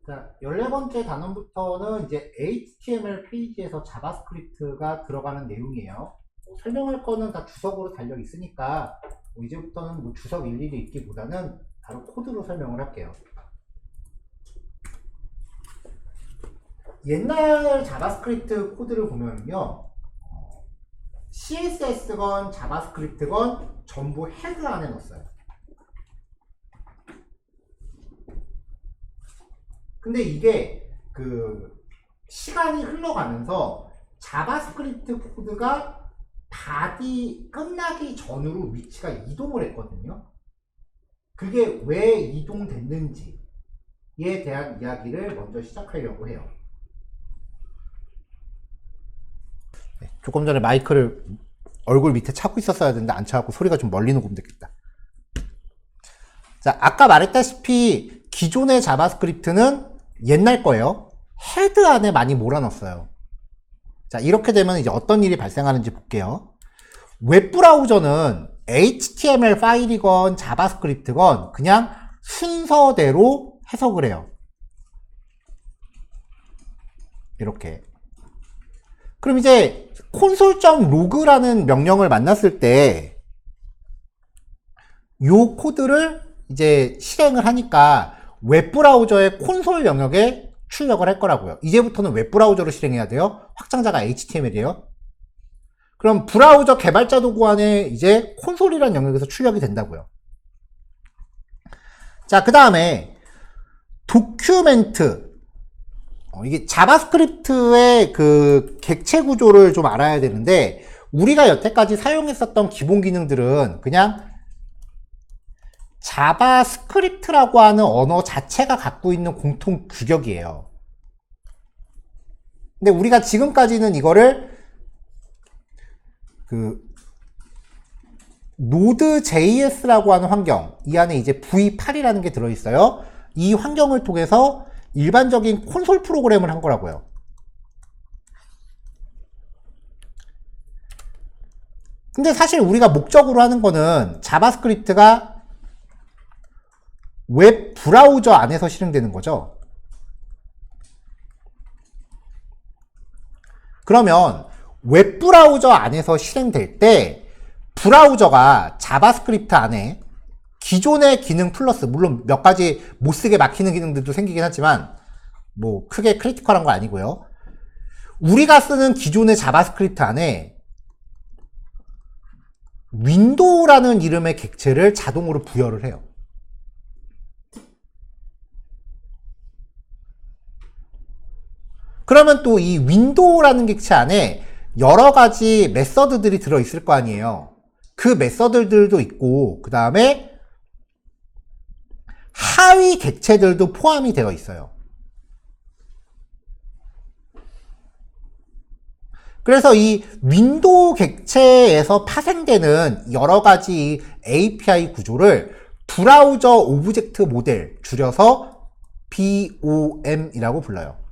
자, 14번째 단원부터는 이제 HTML 페이지에서 자바스크립트가 들어가는 내용이에요. 설명할 거는 다 주석으로 달려 있으니까 이제부터는 주석 일일이 읽기보다는 바로 코드로 설명을 할게요. 옛날 자바스크립트 코드를 보면요, CSS건 자바스크립트건 전부 헤드 안에 넣었어요. 근데 이게 시간이 흘러가면서 자바스크립트 코드가 바디 끝나기 전으로 위치가 이동을 했거든요. 그게 왜 이동됐는지에 대한 이야기를 먼저 시작하려고 해요. 조금 전에 마이크를 얼굴 밑에 차고 있었어야 되는데 안 차고 소리가 좀 멀리 녹으면 되겠다. 자, 아까 말했다시피 기존의 자바스크립트는 옛날 거예요. 헤드 안에 많이 몰아넣었어요. 자, 이렇게 되면 이제 어떤 일이 발생하는지 볼게요. 웹브라우저는 HTML 파일이건 자바스크립트건 그냥 순서대로 해석을 해요. 이렇게. 그럼 이제 console.log라는 명령을 만났을 때 이 코드를 이제 실행을 하니까 웹브라우저의 콘솔 영역에 출력을 할 거라고요. 이제부터는 웹브라우저로 실행해야 돼요. 확장자가 HTML이에요. 그럼 브라우저 개발자 도구 안에 이제 콘솔이라는 영역에서 출력이 된다고요. 자, 그 다음에 도큐멘트. 이게 자바스크립트의 그 객체 구조를 좀 알아야 되는데, 우리가 여태까지 사용했었던 기본 기능들은 그냥 자바스크립트라고 하는 언어 자체가 갖고 있는 공통 규격이에요. 근데 우리가 지금까지는 이거를 Node.js라고 하는 환경, 이 안에 이제 V8이라는 게 들어있어요. 이 환경을 통해서 일반적인 콘솔 프로그램을 한 거라고요. 근데 사실 우리가 목적으로 하는 거는 자바스크립트가 웹 브라우저 안에서 실행되는 거죠. 그러면 웹 브라우저 안에서 실행될 때 브라우저가 자바스크립트 안에 기존의 기능 플러스, 물론 몇 가지 못쓰게 막히는 기능들도 생기긴 하지만 뭐 크게 크리티컬한 거 아니고요. 우리가 쓰는 기존의 자바스크립트 안에 윈도우라는 이름의 객체를 자동으로 부여를 해요. 그러면 또 이 윈도우라는 객체 안에 여러 가지 메서드들이 들어있을 거 아니에요. 그 메서드들도 있고, 그 다음에 하위 객체들도 포함이 되어 있어요. 그래서 이 윈도우 객체에서 파생되는 여러 가지 API 구조를 브라우저 오브젝트 모델, 줄여서 BOM이라고 불러요.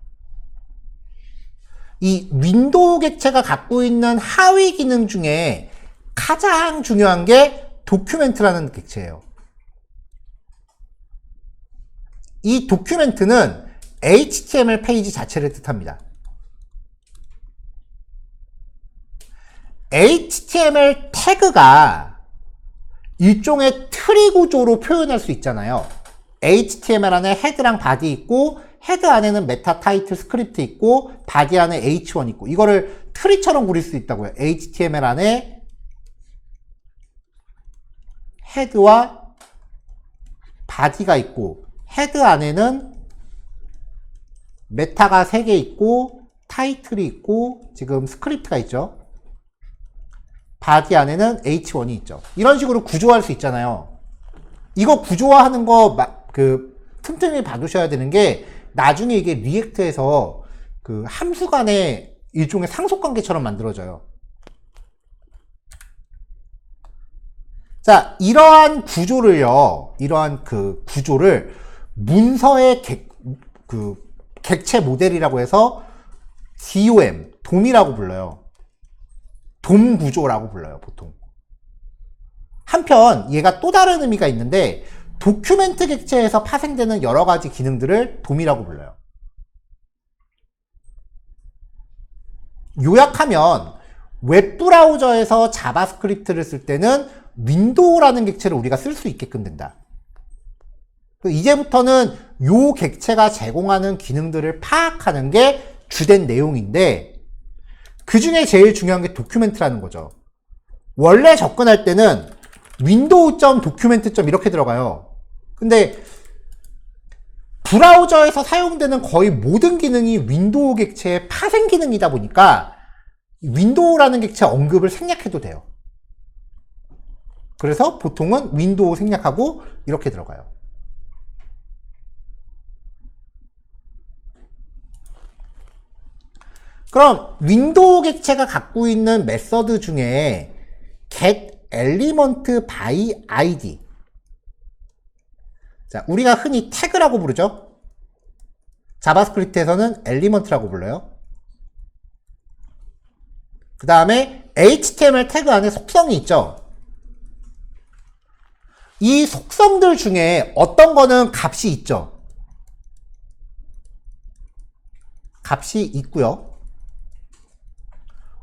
이 윈도우 객체가 갖고 있는 하위 기능 중에 가장 중요한 게 도큐멘트라는 객체예요. 이 도큐멘트는 HTML 페이지 자체를 뜻합니다. HTML 태그가 일종의 트리 구조로 표현할 수 있잖아요. HTML 안에 헤드랑 바디 있고, 헤드 안에는 메타 타이틀 스크립트 있고, 바디 안에 H1 있고, 이거를 트리처럼 그릴 수 있다고요. HTML 안에 헤드와 바디가 있고, 헤드 안에는 메타가 3개 있고, 타이틀이 있고, 지금 스크립트가 있죠. 바디 안에는 H1이 있죠. 이런 식으로 구조할 수 있잖아요. 이거 구조화하는 거 틈틈이 봐두셔야 되는 게, 나중에 이게 리액트에서 함수 간의 일종의 상속관계처럼 만들어져요. 자, 이러한 구조를요, 구조를 문서의 객체 모델이라고 해서 DOM, 돔이라고 불러요. 돔 구조라고 불러요, 보통. 한편 얘가 또 다른 의미가 있는데, 도큐멘트 객체에서 파생되는 여러 가지 기능들을 DOM이라고 불러요. 요약하면 웹브라우저에서 자바스크립트를 쓸 때는 윈도우라는 객체를 우리가 쓸 수 있게끔 된다. 이제부터는 요 객체가 제공하는 기능들을 파악하는 게 주된 내용인데, 그 중에 제일 중요한 게 도큐멘트라는 거죠. 원래 접근할 때는 window.document. 이렇게 들어가요. 근데 브라우저에서 사용되는 거의 모든 기능이 윈도우 객체의 파생 기능이다 보니까 윈도우라는 객체 언급을 생략해도 돼요. 그래서 보통은 윈도우 생략하고 이렇게 들어가요. 그럼 윈도우 객체가 갖고 있는 메서드 중에 get element by id. 자, 우리가 흔히 태그라고 부르죠. 자바스크립트에서는 엘리먼트라고 불러요. 그 다음에 HTML 태그 안에 속성이 있죠. 이 속성들 중에 어떤 거는 값이 있죠. 값이 있고요.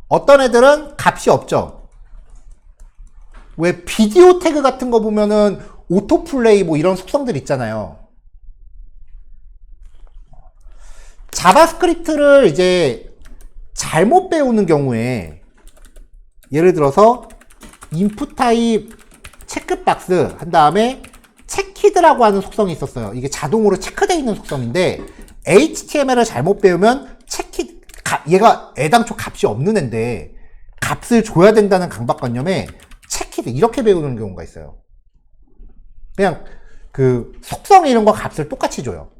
어떤 애들은 값이 없죠. 왜 비디오 태그 같은 거 보면은 오토플레이 뭐 이런 속성들 있잖아요. 자바스크립트를 이제 잘못 배우는 경우에 예를 들어서 input 타입 체크박스 한 다음에 체키드라고 하는 속성이 있었어요. 이게 자동으로 체크되어 있는 속성인데 HTML을 잘못 배우면 얘가 애당초 값이 없는 애인데 값을 줘야 된다는 강박관념에 체키드 이렇게 배우는 경우가 있어요. 그냥 그 속성 이런 거 값을 똑같이 줘요.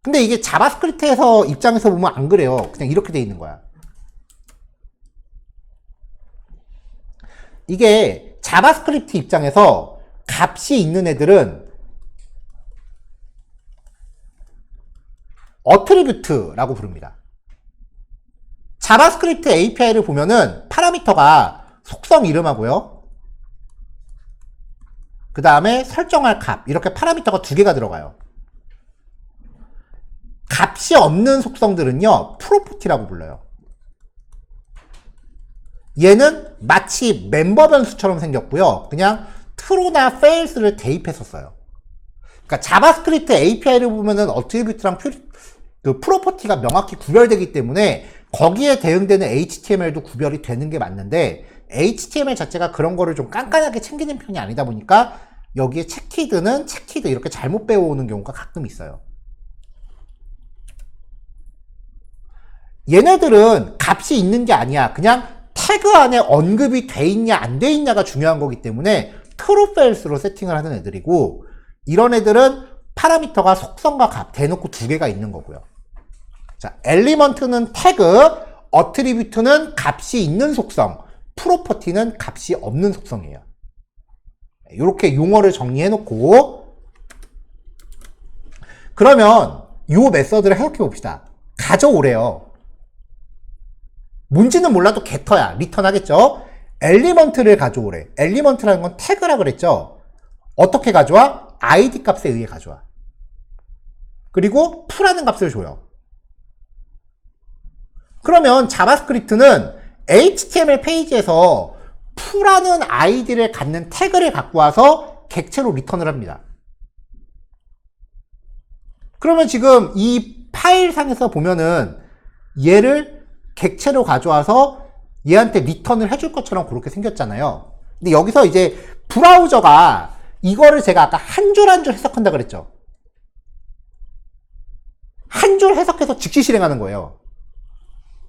근데 이게 자바스크립트에서 입장에서 보면 안 그래요. 그냥 이렇게 돼 있는 거야. 이게 자바스크립트 입장에서 값이 있는 애들은 어트리뷰트라고 부릅니다. 자바스크립트 API를 보면은 파라미터가 속성 이름하고요. 그 다음에 설정할 값 이렇게 파라미터가 두 개가 들어가요. 값이 없는 속성들은요 프로퍼티라고 불러요. 얘는 마치 멤버 변수처럼 생겼고요. 그냥 true나 false를 대입했었어요. 그러니까 자바스크립트 API를 보면은 어트리뷰트랑 그 프로퍼티가 명확히 구별되기 때문에 거기에 대응되는 HTML도 구별이 되는 게 맞는데 HTML 자체가 그런 거를 좀 깐깐하게 챙기는 편이 아니다 보니까 여기에 체키드는 체키드 이렇게 잘못 배워오는 경우가 가끔 있어요. 얘네들은 값이 있는 게 아니야. 그냥 태그 안에 언급이 돼 있냐 안 돼 있냐가 중요한 거기 때문에 true false로 세팅을 하는 애들이고, 이런 애들은 파라미터가 속성과 값 대놓고 두 개가 있는 거고요. 자, 엘리먼트는 태그, 어트리뷰트는 값이 있는 속성, 프로퍼티는 값이 없는 속성이에요. 이렇게 용어를 정리해 놓고, 그러면 이 메서드를 해석해 봅시다. 가져오래요. 뭔지는 몰라도 게터야. 리턴 하겠죠? 엘리먼트를 가져오래. 엘리먼트라는 건 태그라 그랬죠? 어떻게 가져와? id 값에 의해 가져와. 그리고 풀라는 값을 줘요. 그러면 자바스크립트는 HTML 페이지에서 풀라는 id를 갖는 태그를 갖고 와서 객체로 리턴을 합니다. 그러면 지금 이 파일상에서 보면은 얘를 객체로 가져와서 얘한테 리턴을 해줄 것처럼 그렇게 생겼잖아요. 근데 여기서 이제 브라우저가 이거를 제가 아까 한 줄 한 줄 해석한다 그랬죠. 한 줄 해석해서 즉시 실행하는 거예요.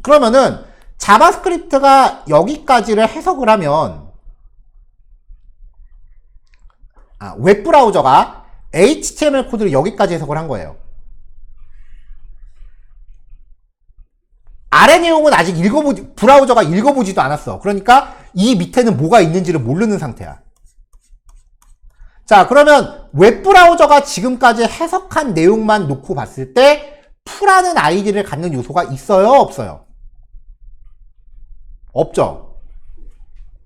그러면은 자바스크립트가 여기까지를 해석을 하면 웹브라우저가 HTML 코드를 여기까지 해석을 한 거예요. 아래 내용은 아직 브라우저가 읽어보지도 않았어. 그러니까 이 밑에는 뭐가 있는지를 모르는 상태야. 자, 그러면 웹브라우저가 지금까지 해석한 내용만 놓고 봤을 때 풀라는 아이디를 갖는 요소가 있어요? 없어요? 없죠.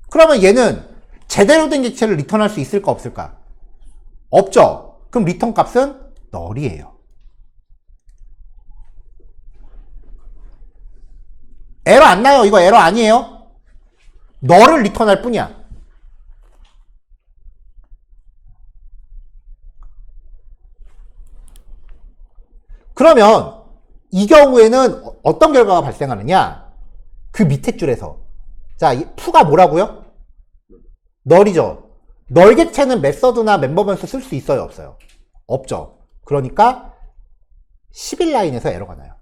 그러면 얘는 제대로 된 객체를 리턴할 수 있을까 없을까? 없죠. 그럼 리턴 값은 널이에요. 에러 안 나요. 이거 에러 아니에요. 널을 리턴할 뿐이야. 그러면 이 경우에는 어떤 결과가 발생하느냐? 그 밑에 줄에서. 자, 이 푸가 뭐라고요? 널이죠. 널 객체는 메서드나 멤버 변수 쓸 수 있어요? 없어요? 없죠. 그러니까 11라인에서 에러가 나요.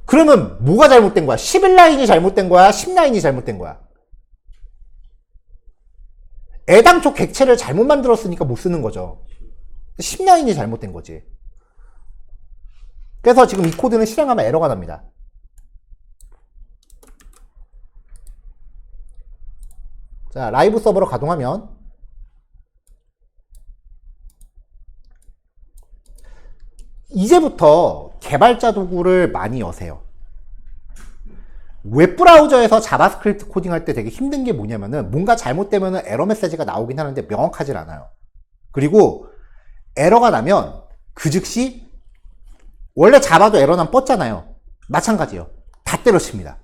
그러면 뭐가 잘못된 거야? 11라인이 잘못된 거야? 10라인이 잘못된 거야? 애당초 객체를 잘못 만들었으니까 못 쓰는 거죠. 10라인이 잘못된 거지. 그래서 지금 이 코드는 실행하면 에러가 납니다. 자, 라이브 서버로 가동하면 이제부터 개발자 도구를 많이 여세요. 웹브라우저에서 자바스크립트 코딩할 때 되게 힘든 게 뭐냐면은 뭔가 잘못되면은 에러 메시지가 나오긴 하는데 명확하질 않아요. 그리고 에러가 나면 그 즉시 원래 자바도 에러 나면 뻗잖아요. 마찬가지예요. 다 때려칩니다.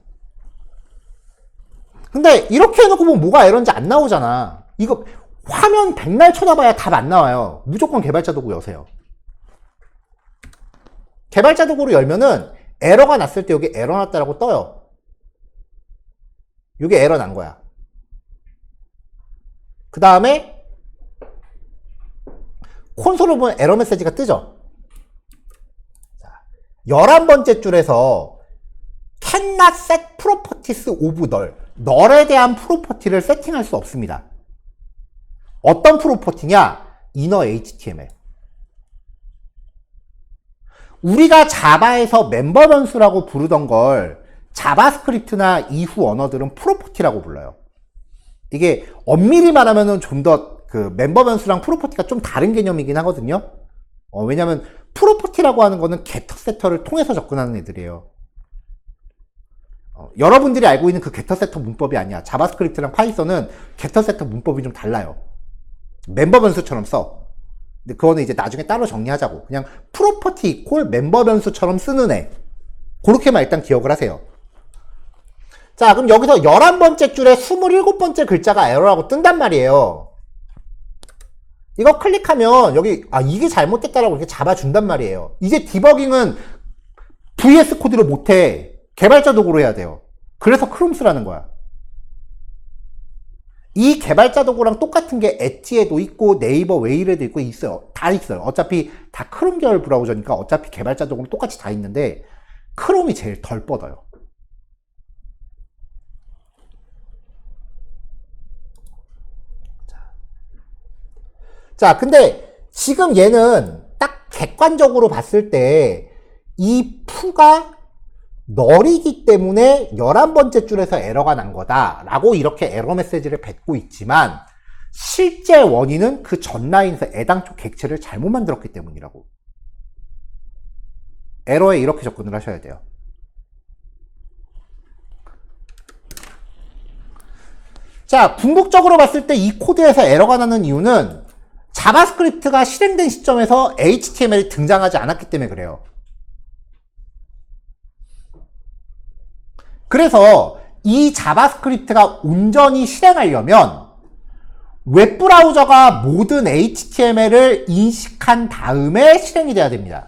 근데 이렇게 해놓고 보면 뭐가 에러인지 안 나오잖아. 이거 화면 백날 쳐다봐야 답 안 나와요. 무조건 개발자 도구 여세요. 개발자 도구로 열면은 에러가 났을 때 여기 에러 났다라고 떠요. 이게 에러 난 거야. 그 다음에 콘솔을 보면 에러 메시지가 뜨죠. 자, 11번째 줄에서 cannot set properties of null. 널에 대한 프로퍼티를 세팅할 수 없습니다. 어떤 프로퍼티냐? inner HTML. 우리가 자바에서 멤버 변수라고 부르던 걸 자바스크립트나 이후 언어들은 프로퍼티라고 불러요. 이게 엄밀히 말하면은 좀 더 그 멤버 변수랑 프로퍼티가 좀 다른 개념이긴 하거든요. 왜냐면 프로퍼티라고 하는 거는 게터 세터를 통해서 접근하는 애들이에요. 여러분들이 알고 있는 그 게터 세터 문법이 아니야. 자바스크립트랑 파이썬은 게터 세터 문법이 좀 달라요. 멤버 변수처럼 써. 근데 그거는 이제 나중에 따로 정리하자고. 그냥 프로퍼티 이퀄 멤버 변수처럼 쓰는 애. 그렇게만 일단 기억을 하세요. 자, 그럼 여기서 11번째 줄에 27번째 글자가 에러라고 뜬단 말이에요. 이거 클릭하면 여기 이게 잘못됐다라고 이렇게 잡아준단 말이에요. 이제 디버깅은 VS 코드로 못해. 개발자 도구로 해야 돼요. 그래서 크롬 쓰라는 거야. 이 개발자 도구랑 똑같은 게 엣지에도 있고 네이버 웨일에도 있고 있어요. 다 있어요. 어차피 다 크롬 계열 브라우저니까 어차피 개발자 도구는 똑같이 다 있는데 크롬이 제일 덜 뻗어요. 자, 근데 지금 얘는 딱 객관적으로 봤을 때 이 푸가 널이기 때문에 11번째 줄에서 에러가 난 거다 라고 이렇게 에러 메시지를 뱉고 있지만 실제 원인은 그 전 라인에서 애당초 객체를 잘못 만들었기 때문이라고. 에러에 이렇게 접근을 하셔야 돼요. 자, 궁극적으로 봤을 때 이 코드에서 에러가 나는 이유는 자바스크립트가 실행된 시점에서 HTML이 등장하지 않았기 때문에 그래요. 그래서 이 자바스크립트가 온전히 실행하려면 웹브라우저가 모든 HTML을 인식한 다음에 실행이 돼야 됩니다.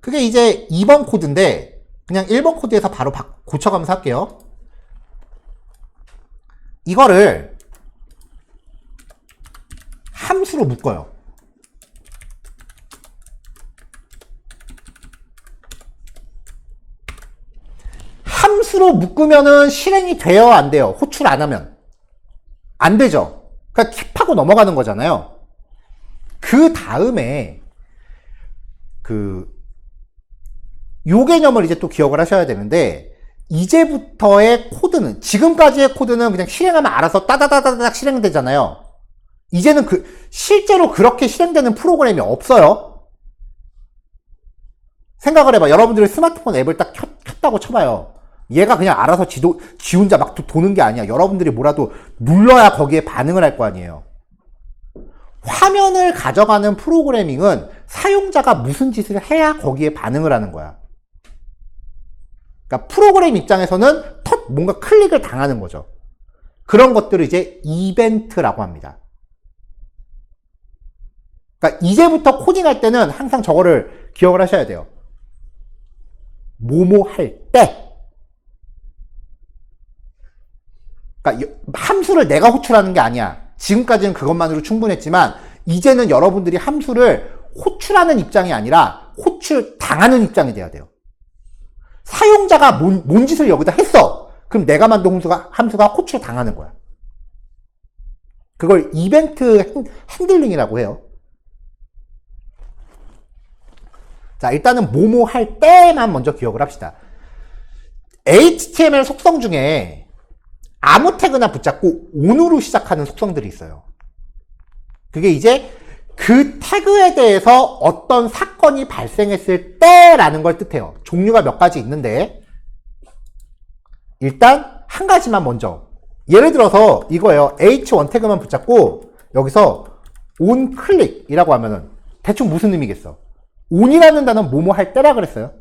그게 이제 2번 코드인데 그냥 1번 코드에서 바로 고쳐가면서 할게요. 이거를 함수로 묶어요. 함수로 묶으면은 실행이 돼요, 안 돼요? 호출 안 하면 안 되죠. 그냥 킵하고 넘어가는 거잖아요. 그 다음에 요 개념을 이제 또 기억을 하셔야 되는데 이제부터의 코드는 지금까지의 코드는 그냥 실행하면 알아서 따다다다닥 실행되잖아요. 이제는 실제로 그렇게 실행되는 프로그램이 없어요. 생각을 해봐. 여러분들이 스마트폰 앱을 딱 켰다고 쳐봐요. 얘가 그냥 알아서 지 혼자 막 도는 게 아니야. 여러분들이 뭐라도 눌러야 거기에 반응을 할 거 아니에요. 화면을 가져가는 프로그래밍은 사용자가 무슨 짓을 해야 거기에 반응을 하는 거야. 그러니까 프로그램 입장에서는 턱 뭔가 클릭을 당하는 거죠. 그런 것들을 이제 이벤트라고 합니다. 그러니까 이제부터 코딩할 때는 항상 저거를 기억을 하셔야 돼요. 뭐뭐 할 때. 그러니까 함수를 내가 호출하는 게 아니야. 지금까지는 그것만으로 충분했지만 이제는 여러분들이 함수를 호출하는 입장이 아니라 호출 당하는 입장이 돼야 돼요. 사용자가 뭔 짓을 여기다 했어. 그럼 내가 만든 함수가 호출 당하는 거야. 그걸 이벤트 핸들링이라고 해요. 자, 일단은 뭐뭐 할 때만 먼저 기억을 합시다. HTML 속성 중에 아무 태그나 붙잡고 on으로 시작하는 속성들이 있어요. 그게 이제 그 태그에 대해서 어떤 사건이 발생했을 때라는 걸 뜻해요. 종류가 몇 가지 있는데 일단 한 가지만 먼저, 예를 들어서 이거예요. h1 태그만 붙잡고 여기서 on 클릭이라고 하면은 대충 무슨 의미겠어? on이라는 단어는 뭐뭐 할 때라 그랬어요.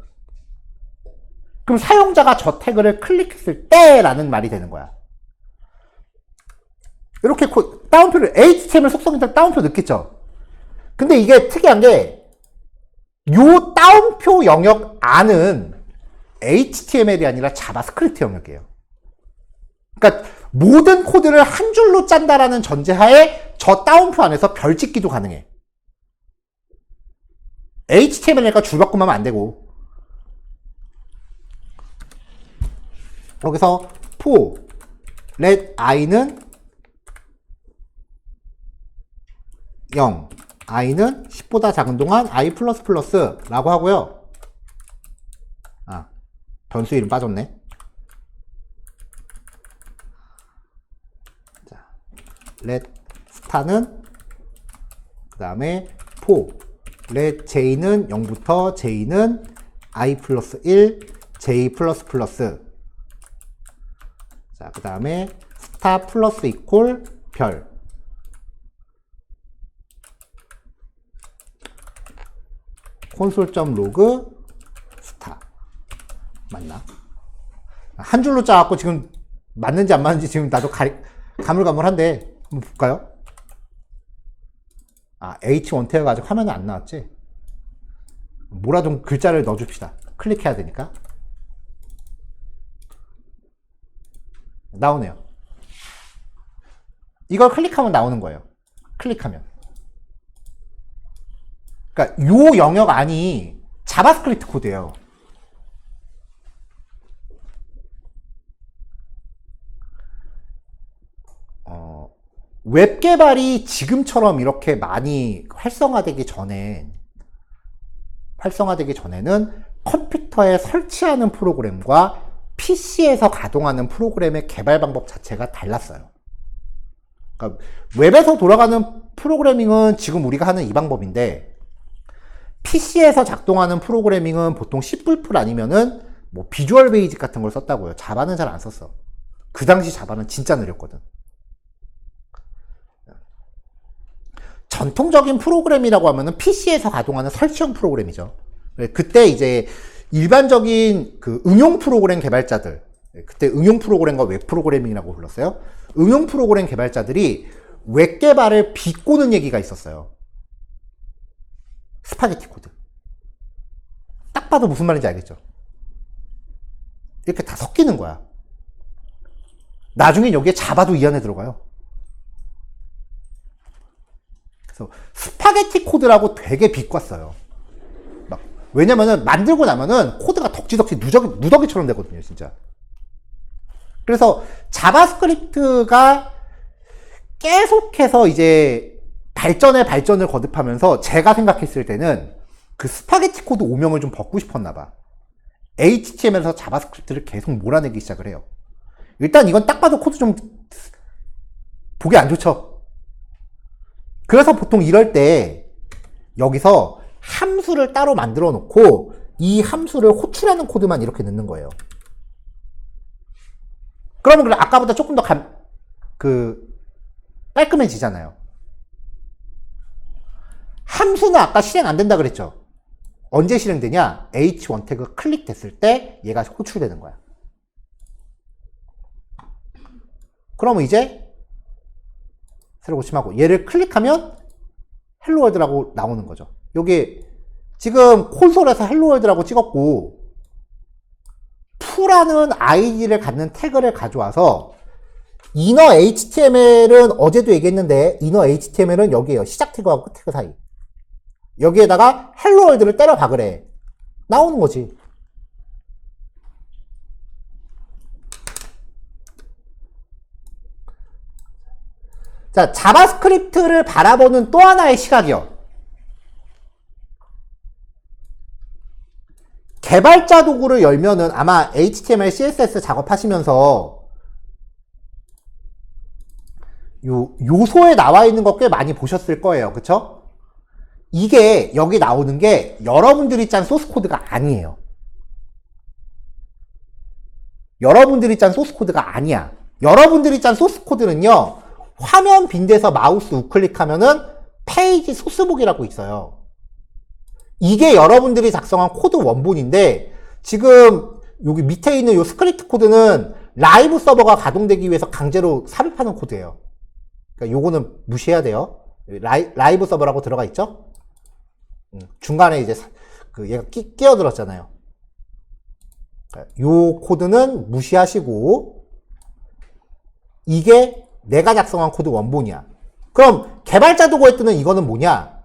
그럼 사용자가 저 태그를 클릭했을 때라는 말이 되는 거야. 이렇게 따옴표를 HTML 속성에다 따옴표 넣겠죠. 근데 이게 특이한 게 요 따옴표 영역 안은 HTML이 아니라 자바스크립트 영역이에요. 그러니까 모든 코드를 한 줄로 짠다라는 전제하에 저 따옴표 안에서 별 찍기도 가능해. HTML이니까 줄 바꾸면 안 되고, 여기서 for let i는 0, i는 10보다 작은 동안 i++ 라고 하고요. 아, 변수 이름 빠졌네. 자, let star는 그 다음에 for let j는 0부터 j는 i+1, j++. 자, 그 다음에 star 플러스 이퀄 별. 콘솔.로그 스타. 맞나? 한 줄로 짜갖고 지금 맞는지 안 맞는지 지금 나도 가물가물한데 한번 볼까요? 아, H1 태그가 아직 화면에 안 나왔지? 뭐라도 글자를 넣어줍시다. 클릭해야 되니까. 나오네요. 이걸 클릭하면 나오는 거예요. 클릭하면. 그러니까 요 영역 안이 자바스크립트 코드예요. 웹 개발이 지금처럼 이렇게 많이 활성화되기 전에는 컴퓨터에 설치하는 프로그램과 PC에서 가동하는 프로그램의 개발 방법 자체가 달랐어요. 그러니까 웹에서 돌아가는 프로그래밍은 지금 우리가 하는 이 방법인데, PC에서 작동하는 프로그래밍은 보통 C++ 아니면은 뭐 비주얼 베이직 같은 걸 썼다고요. 자바는 잘 안 썼어. 그 당시 자바는 진짜 느렸거든. 전통적인 프로그램이라고 하면은 PC에서 가동하는 설치형 프로그램이죠. 그때 이제 일반적인 그 응용 프로그램 개발자들, 그때 응용 프로그램과 웹 프로그래밍이라고 불렀어요. 응용 프로그램 개발자들이 웹 개발을 비꼬는 얘기가 있었어요. 스파게티 코드. 딱 봐도 무슨 말인지 알겠죠? 이렇게 다 섞이는 거야. 나중에 여기에 자바도 이 안에 들어가요. 그래서 스파게티 코드라고 되게 비꼬았어요. 막, 왜냐면은 만들고 나면은 코드가 덕지덕지 누더기처럼 되거든요, 진짜. 그래서 자바스크립트가 계속해서 이제 발전을 거듭하면서 제가 생각했을 때는 그 스파게티 코드 오명을 좀 벗고 싶었나 봐. HTML에서 자바스크립트를 계속 몰아내기 시작을 해요. 일단 이건 딱 봐도 코드 좀 보기 안 좋죠. 그래서 보통 이럴 때 여기서 함수를 따로 만들어 놓고 이 함수를 호출하는 코드만 이렇게 넣는 거예요. 그러면 아까보다 조금 더 깔끔해지잖아요. 함수는 아까 실행 안 된다 그랬죠? 언제 실행되냐? H1 태그 클릭됐을 때 얘가 호출되는 거야. 그러면 이제 새로 고침하고 얘를 클릭하면 헬로월드라고 나오는 거죠. 여기 지금 콘솔에서 헬로월드라고 찍었고 to라는 아이디를 갖는 태그를 가져와서 inner HTML은 어제도 얘기했는데 inner HTML은 여기에요. 시작 태그하고 끝 태그 사이. 여기에다가 헬로월드를 때려 박으래. 나오는 거지. 자, 자바스크립트를 바라보는 또 하나의 시각이요. 개발자 도구를 열면은 아마 HTML, CSS 작업하시면서 요소에 나와 있는 거 꽤 많이 보셨을 거예요. 그쵸? 이게 여기 나오는 게 여러분들이 짠 소스 코드가 아니에요. 여러분들이 짠 소스 코드가 아니야. 여러분들이 짠 소스 코드는요, 화면 빈대서 마우스 우클릭하면은 페이지 소스북이라고 있어요. 이게 여러분들이 작성한 코드 원본인데, 지금 여기 밑에 있는 요 스크립트 코드는 라이브 서버가 가동되기 위해서 강제로 삽입하는 코드예요. 그러니까 요거는 무시해야 돼요. 라이브 서버라고 들어가 있죠? 중간에 이제 얘가 끼어들었잖아요. 요 코드는 무시하시고, 이게 내가 작성한 코드 원본이야. 그럼 개발자 도구에 뜨는 이거는 뭐냐?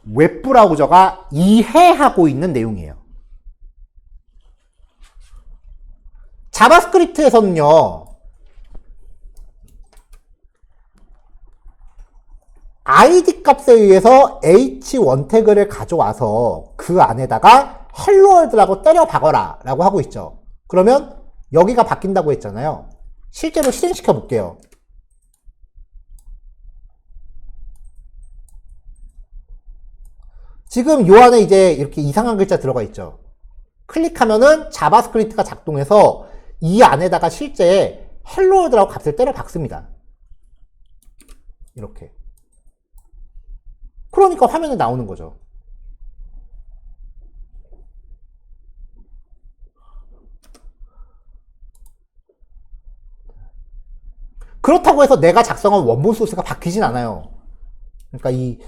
웹브라우저가 이해하고 있는 내용이에요. 자바스크립트에서는요, id 값에 의해서 h1 태그를 가져와서 그 안에다가 헬로월드라고 때려 박어라 라고 하고 있죠. 그러면 여기가 바뀐다고 했잖아요. 실제로 실행시켜 볼게요. 지금 요 안에 이제 이렇게 이상한 글자 들어가 있죠. 클릭하면은 자바스크립트가 작동해서 이 안에다가 실제 헬로월드라고 값을 때려 박습니다. 이렇게. 그러니까 화면에 나오는 거죠. 그렇다고 해서 내가 작성한 원본 소스가 바뀌진 않아요. 그러니까 이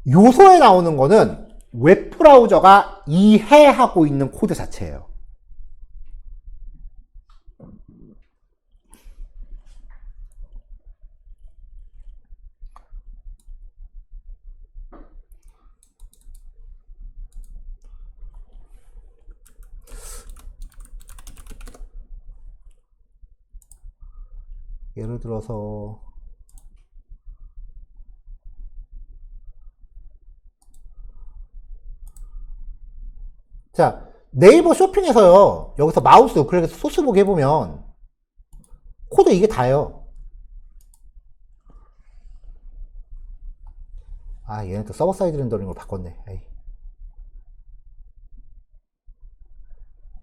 요소에 나오는 거는 웹브라우저가 이해하고 있는 코드 자체예요. 예를 들어서 자, 네이버 쇼핑에서요, 여기서 마우스 그래서 소스 보기 해보면 코드 이게 다예요. 아, 얘는 또 서버 사이드 렌더링으로 바꿨네. 에이.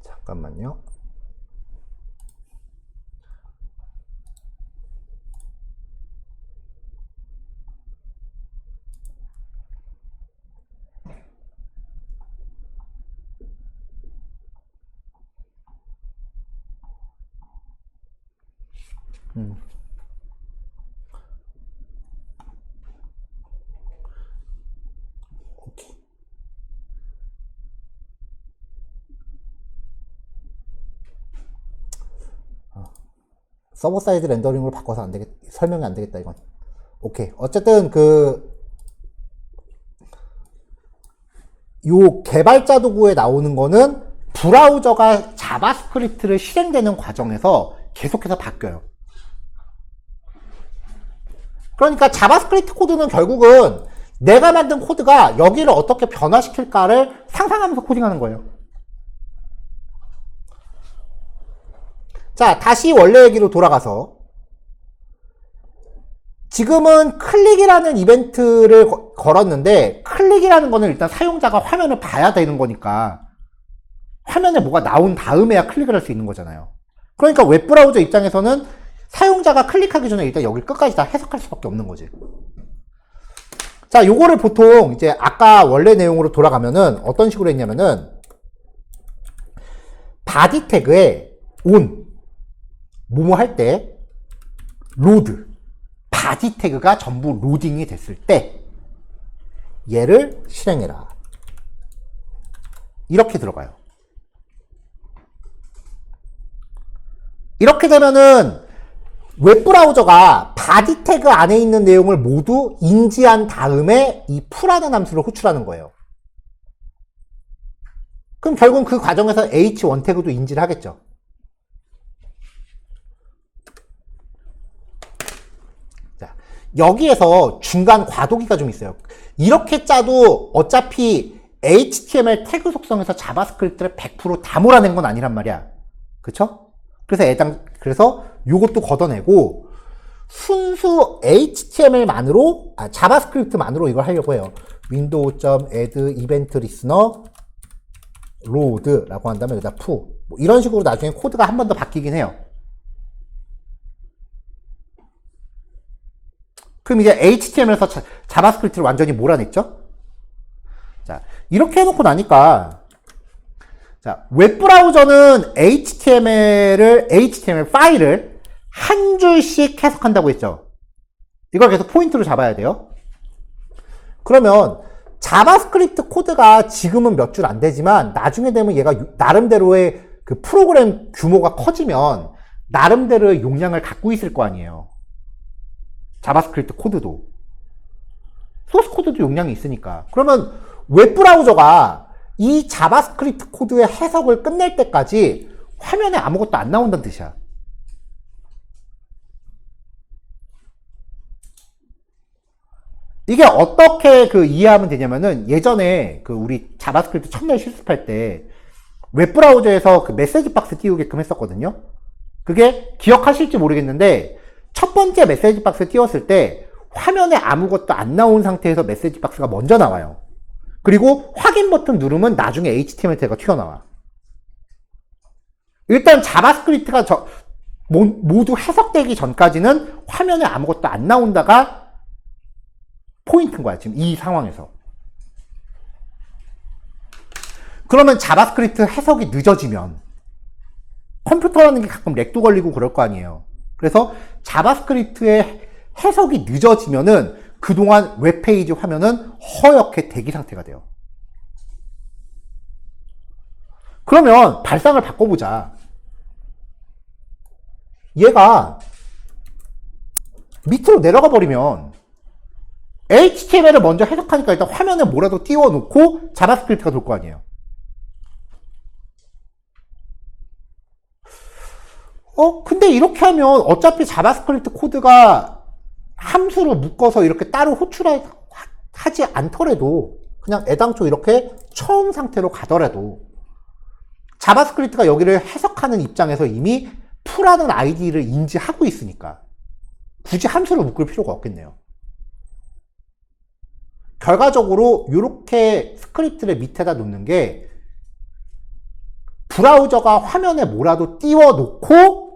잠깐만요. 오케이. 서버 사이드 렌더링으로 바꿔서 안 되겠, 설명이 안 되겠다, 이건. 오케이. 어쨌든 요 개발자 도구에 나오는 거는 브라우저가 자바스크립트를 실행되는 과정에서 계속해서 바뀌어요. 그러니까 자바스크립트 코드는 결국은 내가 만든 코드가 여기를 어떻게 변화시킬까를 상상하면서 코딩하는 거예요. 자, 다시 원래 얘기로 돌아가서 지금은 클릭이라는 이벤트를 걸었는데 클릭이라는 거는 일단 사용자가 화면을 봐야 되는 거니까 화면에 뭐가 나온 다음에야 클릭을 할 수 있는 거잖아요. 그러니까 웹브라우저 입장에서는 사용자가 클릭하기 전에 일단 여기 끝까지 다 해석할 수밖에 없는 거지. 자, 요거를 보통 이제 아까 원래 내용으로 돌아가면은 어떤 식으로 했냐면은 바디 태그에 on 뭐뭐 할 때 로드 바디 태그가 전부 로딩이 됐을 때 얘를 실행해라. 이렇게 들어가요. 이렇게 되면은 웹브라우저가 바디 태그 안에 있는 내용을 모두 인지한 다음에 이 풀라는 함수를 호출하는 거예요. 그럼 결국은 그 과정에서 h1 태그도 인지를 하겠죠. 자, 여기에서 중간 과도기가 좀 있어요. 이렇게 짜도 어차피 HTML 태그 속성에서 자바스크립트를 100% 다 몰아낸 건 아니란 말이야. 그쵸? 그래서 요것도 걷어내고 순수 HTML만으로 자바스크립트만으로 이걸 하려고 해요. window.add event listener load라고 한 다음에 여기다 푸 뭐 이런 식으로 나중에 코드가 한 번 더 바뀌긴 해요. 그럼 이제 HTML에서 자바스크립트를 완전히 몰아냈죠? 자, 이렇게 해놓고 나니까 자, 웹브라우저는 HTML 파일을 한 줄씩 해석한다고 했죠. 이걸 계속 포인트로 잡아야 돼요. 그러면 자바스크립트 코드가 지금은 몇 줄 안 되지만 나중에 되면 얘가 나름대로의 그 프로그램 규모가 커지면 나름대로의 용량을 갖고 있을 거 아니에요. 자바스크립트 코드도. 소스 코드도 용량이 있으니까. 그러면 웹브라우저가 이 자바스크립트 코드의 해석을 끝낼 때까지 화면에 아무것도 안 나온다는 뜻이야. 이게 어떻게 이해하면 되냐면은 예전에 우리 자바스크립트 첫날 실습할 때 웹브라우저에서 메시지 박스 띄우게끔 했었거든요. 그게 기억하실지 모르겠는데 첫 번째 메시지 박스 띄웠을 때 화면에 아무것도 안 나온 상태에서 메시지 박스가 먼저 나와요. 그리고 확인 버튼 누르면 나중에 HTML 태그가 튀어나와. 일단 자바스크립트가 모두 해석되기 전까지는 화면에 아무것도 안 나온다가 포인트인 거야, 지금 이 상황에서. 그러면 자바스크립트 해석이 늦어지면 컴퓨터라는 게 가끔 렉도 걸리고 그럴 거 아니에요. 그래서 자바스크립트의 해석이 늦어지면은 그동안 웹페이지 화면은 허옇게 대기 상태가 돼요. 그러면 발상을 바꿔보자. 얘가 밑으로 내려가 버리면 HTML을 먼저 해석하니까 일단 화면에 뭐라도 띄워놓고 자바스크립트가 돌 거 아니에요. 근데 이렇게 하면 어차피 자바스크립트 코드가 함수로 묶어서 이렇게 따로 호출하지 않더라도 그냥 애당초 이렇게 처음 상태로 가더라도 자바스크립트가 여기를 해석하는 입장에서 이미 풀라는 아이디를 인지하고 있으니까 굳이 함수를 묶을 필요가 없겠네요. 결과적으로 이렇게 스크립트를 밑에다 놓는 게 브라우저가 화면에 뭐라도 띄워놓고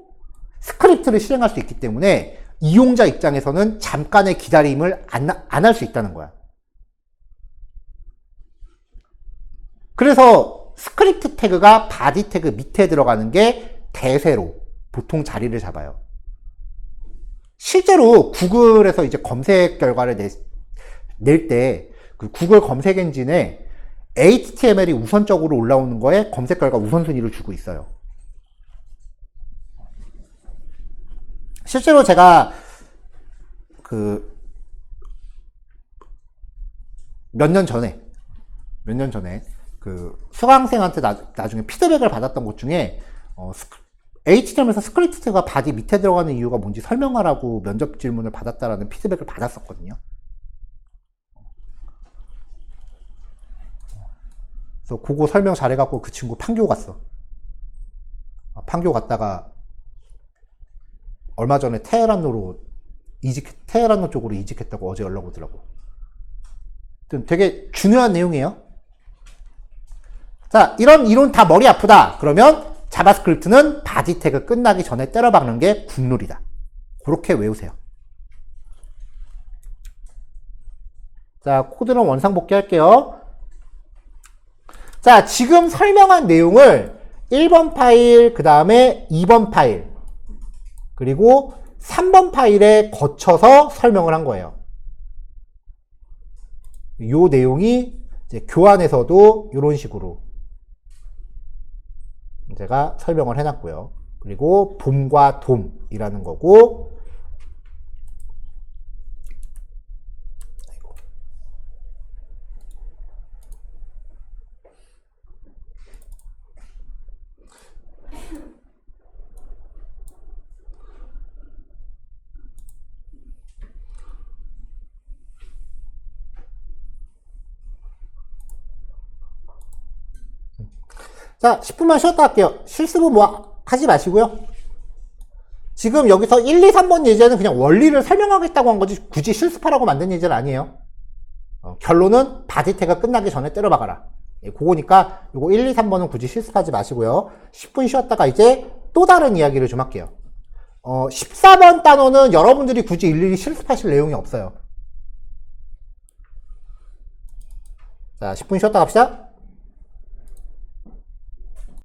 스크립트를 실행할 수 있기 때문에 이용자 입장에서는 잠깐의 기다림을 안 할 수 있다는 거야. 그래서 스크립트 태그가 바디 태그 밑에 들어가는 게 대세로 보통 자리를 잡아요. 실제로 구글에서 이제 검색 결과를 낼 때 그 구글 검색 엔진에 HTML이 우선적으로 올라오는 거에 검색 결과 우선순위를 주고 있어요. 실제로 제가 몇 년 전에 수강생한테 나중에 피드백을 받았던 것 중에 HTML에서 스크립트가 바디 밑에 들어가는 이유가 뭔지 설명하라고 면접 질문을 받았다라는 피드백을 받았었거든요. 그래서 그거 설명 잘해갖고 그 친구 판교 갔어. 판교 갔다가 얼마 전에 테헤란로 쪽으로 이직했다고 어제 연락 오더라고. 되게 중요한 내용이에요. 자, 이런 이론 다 머리 아프다. 그러면 자바스크립트는 바디 태그 끝나기 전에 때려박는 게 국룰이다. 그렇게 외우세요. 자, 코드는 원상복귀 할게요. 자, 지금 설명한 내용을 1번 파일, 그 다음에 2번 파일, 그리고 3번 파일에 거쳐서 설명을 한 거예요. 요 내용이 이제 교환에서도 이런 식으로 제가 설명을 해놨고요. 그리고 봄과 돔이라는 거고, 자, 10분만 쉬었다 할게요. 실습은 뭐 하지 마시고요. 지금 여기서 1, 2, 3번 예제는 그냥 원리를 설명하겠다고 한 거지 굳이 실습하라고 만든 예제는 아니에요. 결론은 바디 태그 끝나기 전에 때려박아라. 예, 그거니까 요거 1, 2, 3번은 굳이 실습하지 마시고요. 10분 쉬었다가 이제 또 다른 이야기를 좀 할게요. 14번 단어는 여러분들이 굳이 일일이 실습하실 내용이 없어요. 자, 10분 쉬었다 갑시다.